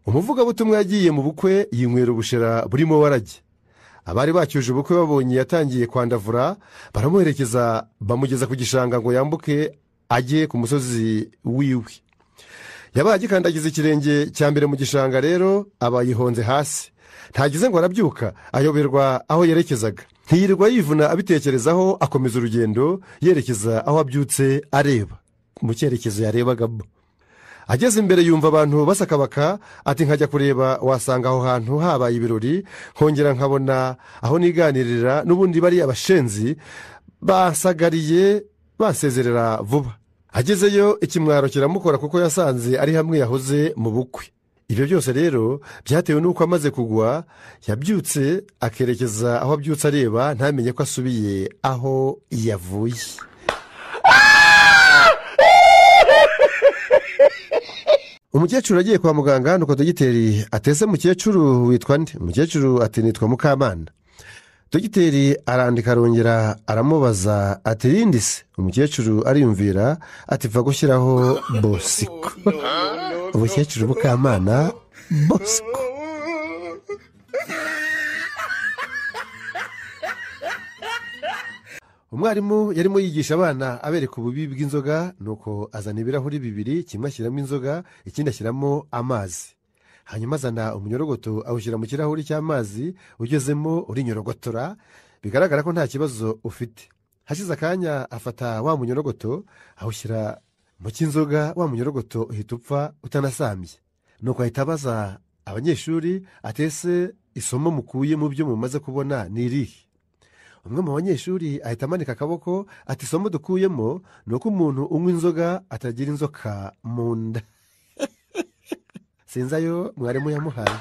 umuvugabutumwa yagiye mu bukwe yinywera ubushera burimo warage. Abari bacyuje ubukwe babonye yatangiye kwandavura baramuherekeza bamugeza ku gishanga ngo yambuke ajye ku musozi wiwe. Yabaye agikandagiza ikirenge cya mbere mu gishanga rero aba yihonze hasi. Ntagize ngo arabyuka ayoberwa aho yerekezaga. Ntiyirirwa yivuna abitekerezaho, akomeza urugendo yerekeza aho abyutse areba mu cyerekezo yarebagamo. Ageze imbere yumva abantu basakabaka, ati nkajya kureba wasanga aho hantu habaye ibirori, nkongera nkabona aho niganirira n'ubundi bari abashenzi basagariye basezerera vuba. Agezeyo ikimwaro kiramukora kuko yasanze ari hamwe yahoze mu bukwe. Ibyo byose rero byatewe n'uko amaze kugwa yabyutse akerekeza aho abyutse areba, ntamenye ko asubiye aho yavuye. Umukecuru agiye kwa muganga, nuko dogiteri atese mukecuru witwa nde? Umukecuru ati nitwa Mukamana. Dogiteri arandika arongera aramubaza ati rindi se? Umukecuru ariyumvira ati va gushyiraho Bosiko. Umukecuru Mukamana Bosiko. Umwarimu yarimo yigisha abana abereka ububi bw'inzoga, nuko azana ibirahuri bibiri, kimwe ashyiramo inzoga ikindi ashyiramo amazi. Hanyuma azana umunyorogoto awushyira mu kirahuri cy'amazi, ugezemo urinyorogotora bigaragara ko nta kibazo ufite. Hashize akanya afata wa munyorogoto awushyira mu cy'inzoga, wa munyorogoto uhita upfa utanasambye. Nuko ahita abaza abanyeshuri atese isomo mukuye mu byo mumaze kubona ni irihe? Umwe mu banyeshuri ahita amanika akaboko ati isomo dukuyemo ni uko umuntu unywa inzoga atagira inzoka mu nda. Sinzi ayo mwarimu yamuhaye.